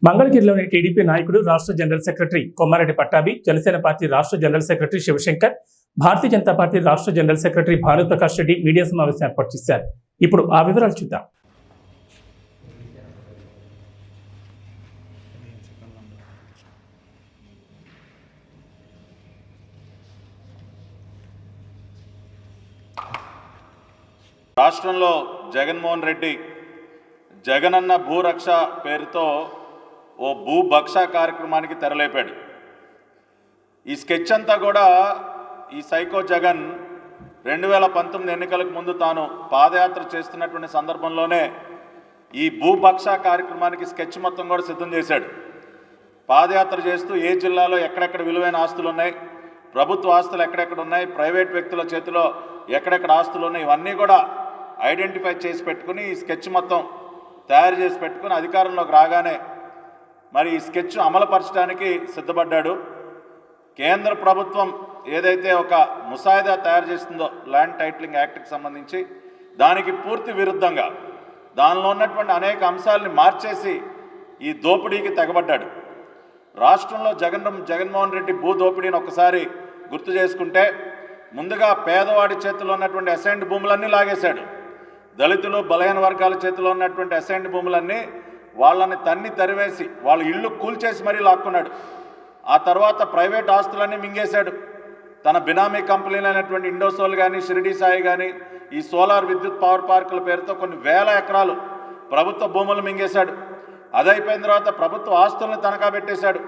మంగళగిరిలోని టీడీపీ నాయకుడు రాష్ట్ర general secretary Kommareddy Pattabhi, Janasena party రాష్ట్ర general secretary Shivshankar, Bharatiya Janata party రాష్ట్ర general secretary Bhanuprakash Reddy media సమావేశం ఏర్పాటు చేశారు. ఇప్పుడు ఆ వివరాలు చూద్దాం. రాష్ట్రంలో జగన్మోహన్ రెడ్డి జగనన్న భూరక్ష పేరుతో ఓ భూభక్ష కార్యక్రమానికి తెరలేపాడు. ఈ స్కెచ్ అంతా కూడా ఈ సైకో జగన్ 2019 ఎన్నికలకు ముందు తాను పాదయాత్ర చేస్తున్నటువంటి సందర్భంలోనే ఈ భూభక్ష కార్యక్రమానికి స్కెచ్ మొత్తం కూడా సిద్ధం చేశాడు. పాదయాత్ర చేస్తూ ఏ జిల్లాలో ఎక్కడెక్కడ విలువైన ఆస్తులు ఉన్నాయి, ప్రభుత్వ ఆస్తులు ఎక్కడెక్కడ ఉన్నాయి, ప్రైవేట్ వ్యక్తుల చేతిలో ఎక్కడెక్కడ ఆస్తులు ఉన్నాయి, ఇవన్నీ కూడా ఐడెంటిఫై చేసి పెట్టుకుని ఈ స్కెచ్ మొత్తం తయారు చేసి పెట్టుకుని అధికారంలోకి రాగానే మరి ఈ స్కెచ్ అమలుపరచడానికి సిద్ధపడ్డాడు. కేంద్ర ప్రభుత్వం ఏదైతే ఒక ముసాయిదా తయారు చేస్తుందో ల్యాండ్ టైటిలింగ్ యాక్ట్కి సంబంధించి, దానికి పూర్తి విరుద్ధంగా దానిలో ఉన్నటువంటి అనేక అంశాలని మార్చేసి ఈ దోపిడీకి తెగబడ్డాడు. రాష్ట్రంలో జగన్మోహన్ రెడ్డి భూ దోపిడీని ఒకసారి గుర్తు చేసుకుంటే, ముందుగా పేదవాడి చేతిలో ఉన్నటువంటి అసైన్డ్ భూములన్నీ లాగేశాడు. దళితులు బలహీన వర్గాల చేతిలో ఉన్నటువంటి అసైన్డ్ భూములన్నీ వాళ్ళని తన్ని తరివేసి వాళ్ళ ఇళ్ళు కూల్చేసి మరీ లాక్కున్నాడు. ఆ తర్వాత ప్రైవేట్ ఆస్తులన్నీ మింగేశాడు. తన బినామీ కంపెనీలైనటువంటి ఇండోసోల్ కానీ, షిరిడి సాయి కానీ, ఈ సోలార్ విద్యుత్ పవర్ పార్కుల పేరుతో కొన్ని వేల ఎకరాలు ప్రభుత్వ భూములు మింగేశాడు. అదైపోయిన తర్వాత ప్రభుత్వ ఆస్తులను తనఖా పెట్టేశాడు.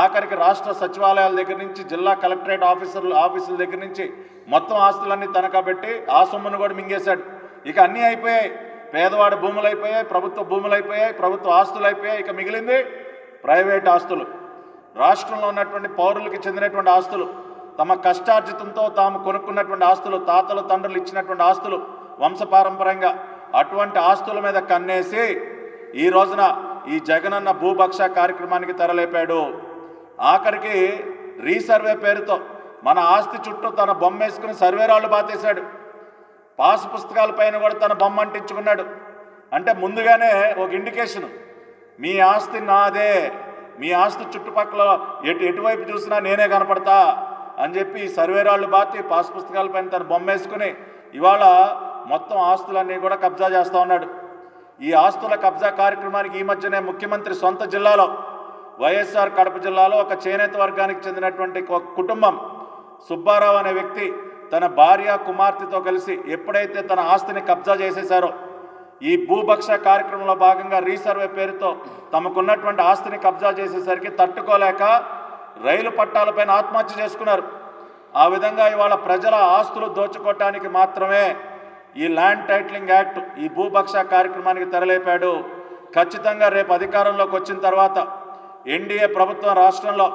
ఆఖరికి రాష్ట్ర సచివాలయాల దగ్గర నుంచి జిల్లా కలెక్టరేట్ ఆఫీసుల దగ్గర నుంచి మొత్తం ఆస్తులన్నీ తనఖా పెట్టి ఆ సొమ్మును కూడా మింగేశాడు. ఇక అన్నీ అయిపోయాయి. పేదవాడి భూములు అయిపోయాయి, ప్రభుత్వ భూములు అయిపోయాయి, ప్రభుత్వ ఆస్తులు అయిపోయాయి. ఇక మిగిలింది ప్రైవేట్ ఆస్తులు. రాష్ట్రంలో ఉన్నటువంటి పౌరులకు చెందినటువంటి ఆస్తులు, తమ కష్టార్జితంతో తాము కొనుక్కున్నటువంటి ఆస్తులు, తాతలు తండ్రులు ఇచ్చినటువంటి ఆస్తులు వంశపారంపర్యంగా, అటువంటి ఆస్తుల మీద కన్నేసి ఈ రోజున ఈ జగనన్న భూభక్ష కార్యక్రమానికి తెరలేపాడు. ఆఖరికి రీసర్వే పేరుతో మన ఆస్తి చుట్టూ తన బొమ్మ వేసుకుని సర్వేరాళ్ళు బాతేశాడు. పాస్ పుస్తకాల పైన కూడా తన బొమ్మ అంటించుకున్నాడు. అంటే ముందుగానే ఒక ఇండికేషన్, మీ ఆస్తి నాదే, మీ ఆస్తి చుట్టుపక్కల ఎటువైపు చూసినా నేనే కనపడతా అని చెప్పి సర్వేరాళ్ళు బాతి పాస్ పుస్తకాల పైన తన బొమ్మ వేసుకుని ఇవాళ మొత్తం ఆస్తులన్నీ కూడా కబ్జా చేస్తూ ఉన్నాడు. ఈ ఆస్తుల కబ్జా కార్యక్రమానికి ఈ మధ్యనే ముఖ్యమంత్రి సొంత జిల్లాలో, వైఎస్ఆర్ కడప జిల్లాలో ఒక చేనేత వర్గానికి చెందినటువంటి ఒక కుటుంబం, సుబ్బారావు అనే వ్యక్తి తన భార్య కుమార్తెతో కలిసి ఎప్పుడైతే తన ఆస్తిని కబ్జా చేసేశారో, ఈ భూభక్ష కార్యక్రమంలో భాగంగా రీసర్వే పేరుతో తమకున్నటువంటి ఆస్తిని కబ్జా చేసేసరికి తట్టుకోలేక రైలు పట్టాలపైన ఆత్మహత్య చేసుకున్నారు. ఆ విధంగా ఇవాళ ప్రజల ఆస్తులు దోచుకోవటానికి మాత్రమే ఈ ల్యాండ్ టైటిలింగ్ యాక్ట్, ఈ భూభక్ష కార్యక్రమానికి తెరలేపాడు. ఖచ్చితంగా రేపు అధికారంలోకి వచ్చిన తర్వాత ఎన్డీఏ ప్రభుత్వం రాష్ట్రంలో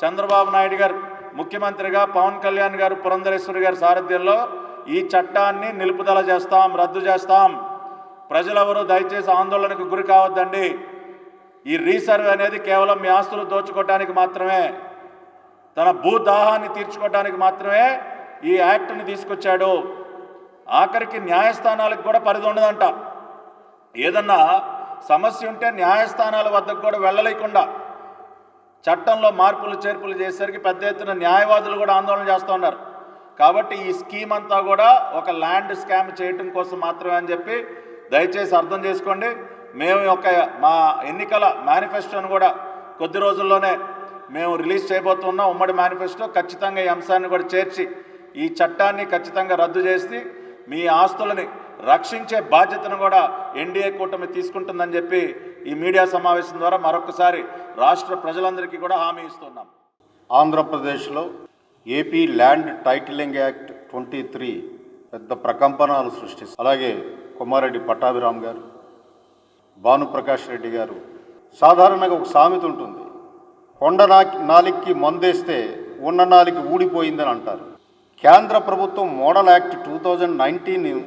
చంద్రబాబు నాయుడు గారు ముఖ్యమంత్రిగా, పవన్ కళ్యాణ్ గారు, పురంధరేశ్వరి గారి సారథ్యంలో ఈ చట్టాన్ని నిలుపుదల చేస్తాం, రద్దు చేస్తాం. ప్రజలెవరూ దయచేసి ఆందోళనకు గురి కావద్దండి. ఈ రీసర్వే అనేది కేవలం మీ ఆస్తులు దోచుకోవడానికి మాత్రమే, తన భూదాహాన్ని తీర్చుకోవడానికి మాత్రమే ఈ యాక్ట్ని తీసుకొచ్చాడు. ఆఖరికి న్యాయస్థానాలకు కూడా పరిధి ఉండదంట. ఏదన్నా సమస్య ఉంటే న్యాయస్థానాల వద్దకు కూడా వెళ్ళలేకుండా చట్టంలో మార్పులు చేర్పులు చేసేసరికి పెద్ద ఎత్తున న్యాయవాదులు కూడా ఆందోళన చేస్తూ ఉన్నారు. కాబట్టి ఈ స్కీమ్ అంతా కూడా ఒక ల్యాండ్ స్కామ్ చేయటం కోసం మాత్రమే అని చెప్పి దయచేసి అర్థం చేసుకోండి. మేము మా ఎన్నికల మేనిఫెస్టోను కూడా కొద్ది రోజుల్లోనే మేము రిలీజ్ చేయబోతున్నాం. ఉమ్మడి మేనిఫెస్టో ఖచ్చితంగా ఈ అంశాన్ని కూడా చేర్చి ఈ చట్టాన్ని ఖచ్చితంగా రద్దు చేసి మీ ఆస్తులని రక్షించే బాధ్యతను కూడా ఎన్డీఏ కూటమి తీసుకుంటుందని చెప్పి ఈ మీడియా సమావేశం ద్వారా మరొకసారి రాష్ట్ర ప్రజలందరికీ కూడా హామీ ఇస్తున్నాం. ఆంధ్రప్రదేశ్లో ఏపీ ల్యాండ్ టైటిలింగ్ యాక్ట్ 23 పెద్ద ప్రకంపనలు సృష్టిస్తుంది. అలాగే కొమ్మారెడ్డి పట్టాభిరామ్ గారు, భానుప్రకాష్ రెడ్డి గారు, సాధారణంగా ఒక సామెత ఉంటుంది, కొండ నాలికి మందేస్తే ఉన్న నాలికి ఊడిపోయిందని అంటారు. కేంద్ర ప్రభుత్వం మోడల్ యాక్ట్ 2019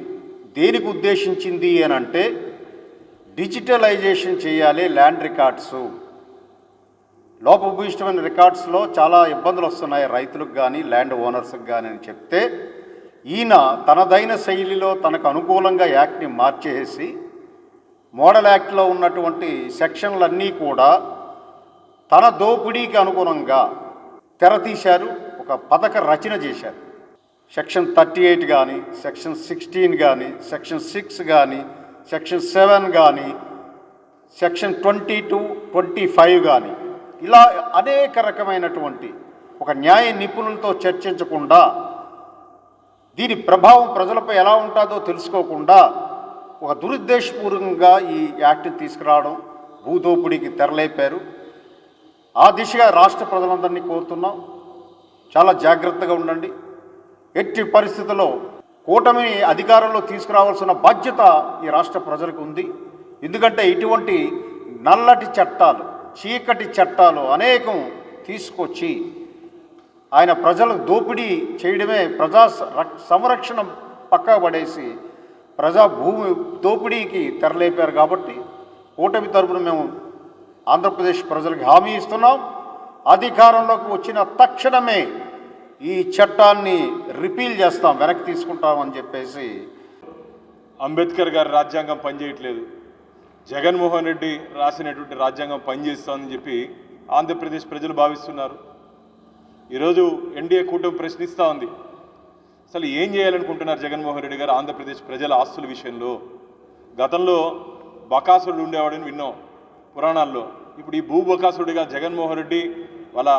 దేనికి ఉద్దేశించింది అని అంటే, డిజిటలైజేషన్ చేయాలి ల్యాండ్ రికార్డ్స్. లోపభూయిష్టమైన రికార్డ్స్లో చాలా ఇబ్బందులు వస్తున్నాయి రైతులకు కానీ ల్యాండ్ ఓనర్స్కి కానీ అని చెప్తే, ఈయన తనదైన శైలిలో తనకు అనుకూలంగా యాక్ట్ని మార్చేసి మోడల్ యాక్ట్లో ఉన్నటువంటి సెక్షన్లన్నీ కూడా తన దోపిడీకి అనుగుణంగా తెరతీశారు, ఒక పథక రచన చేశారు. సెక్షన్ 38 కానీ, సెక్షన్ 16 కానీ, సెక్షన్ 6 కానీ, సెక్షన్ 7 కానీ, సెక్షన్ 22, 25 కానీ, ఇలా అనేక రకమైనటువంటి ఒక న్యాయ నిపుణులతో చర్చించకుండా, దీని ప్రభావం ప్రజలపై ఎలా ఉంటుందో తెలుసుకోకుండా ఒక దురుద్దేశపూర్వకంగా ఈ యాక్ట్ని తీసుకురావడం, భూదోపిడీకి తెరలేపారు. ఆ దిశగా రాష్ట్ర ప్రజలందరినీ కోరుతున్నాం, చాలా జాగ్రత్తగా ఉండండి. ఎట్టి పరిస్థితుల్లో కూటమిని అధికారంలో తీసుకురావాల్సిన బాధ్యత ఈ రాష్ట్ర ప్రజలకు ఉంది. ఎందుకంటే ఇటువంటి నల్లటి చట్టాలు, చీకటి చట్టాలు అనేకం తీసుకొచ్చి ఆయన ప్రజలకు దోపిడీ చేయడమే, ప్రజా సంరక్షణ పక్కకు పడేసి ప్రజా భూమి దోపిడీకి తెరలేపారు. కాబట్టి కూటమి తరపున మేము ఆంధ్రప్రదేశ్ ప్రజలకు హామీ ఇస్తున్నాం, అధికారంలోకి వచ్చిన తక్షణమే ఈ చట్టాన్ని రిపీల్ చేస్తాం, వెనక్కి తీసుకుంటామని చెప్పేసి. అంబేద్కర్ గారి రాజ్యాంగం పనిచేయట్లేదు, జగన్మోహన్ రెడ్డి రాసినటువంటి రాజ్యాంగం పనిచేస్తుందని చెప్పి ఆంధ్రప్రదేశ్ ప్రజలు భావిస్తున్నారు. ఈరోజు ఎన్డీఏ కూటమి ప్రశ్నిస్తూ ఉంది, అసలు ఏం చేయాలనుకుంటున్నారు జగన్మోహన్ రెడ్డి గారు ఆంధ్రప్రదేశ్ ప్రజల ఆస్తుల విషయంలో? గతంలో బకాసురుడు ఉండేవాడని విన్నాం పురాణాల్లో. ఇప్పుడు ఈ బకాసురుడిగా జగన్మోహన్ రెడ్డి వాళ్ళ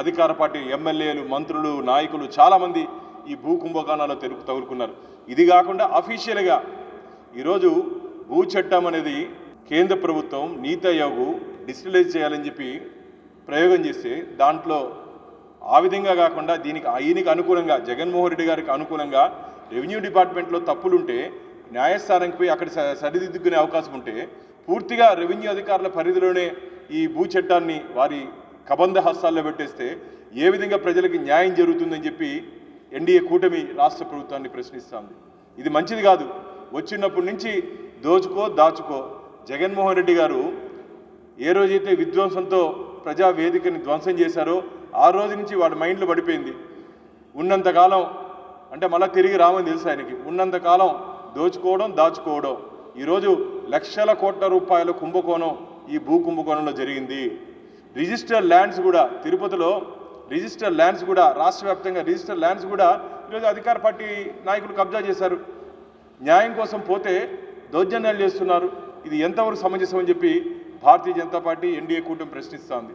అధికార పార్టీ ఎమ్మెల్యేలు, మంత్రులు, నాయకులు చాలామంది ఈ భూ కుంభకోణాల్లో తగులుకున్నారు. ఇది కాకుండా అఫీషియల్గా ఈరోజు భూ చట్టం అనేది కేంద్ర ప్రభుత్వం నీతి ఆయోగ్ డిజిటలైజ్ చేయాలని చెప్పి ప్రయోగం చేస్తే, దాంట్లో ఆ విధంగా కాకుండా ఈయనకి అనుకూలంగా, జగన్మోహన్ రెడ్డి గారికి అనుకూలంగా రెవెన్యూ డిపార్ట్మెంట్లో తప్పులుంటే న్యాయస్థానానికి పోయి అక్కడ సరిదిద్దుకునే అవకాశం ఉంటే, పూర్తిగా రెవెన్యూ అధికారుల పరిధిలోనే ఈ భూ చట్టాన్ని వారి కబంధ హస్తాల్లో పెట్టేస్తే ఏ విధంగా ప్రజలకి న్యాయం జరుగుతుందని చెప్పి ఎన్డీఏ కూటమి రాష్ట్ర ప్రభుత్వాన్ని ప్రశ్నిస్తోంది. ఇది మంచిది కాదు. వచ్చినప్పటి నుంచి దాచుకో. జగన్మోహన్ రెడ్డి గారు ఏ రోజైతే విధ్వంసంతో ప్రజావేదికని ధ్వంసం చేశారో ఆ రోజు నుంచి వాడి మైండ్లో పడిపోయింది, ఉన్నంతకాలం అంటే మళ్ళీ తిరిగి రామని తెలుసు ఆయనకి, ఉన్నంతకాలం దాచుకోవడం. ఈరోజు లక్షల కోట్ల రూపాయల కుంభకోణం ఈ భూ కుంభకోణంలో జరిగింది. రిజిస్టర్ ల్యాండ్స్ కూడా, తిరుపతిలో రిజిస్టర్ ల్యాండ్స్ కూడా, రాష్ట్ర వ్యాప్తంగా రిజిస్టర్ ల్యాండ్స్ కూడా ఈరోజు అధికార పార్టీ నాయకులు కబ్జా చేశారు. న్యాయం కోసం పోతే దౌర్జన్యాలు చేస్తున్నారు. ఇది ఎంతవరకు సమంజసం అని చెప్పి భారతీయ జనతా పార్టీ ఎన్డీఏ కూటమి ప్రశ్నిస్తోంది.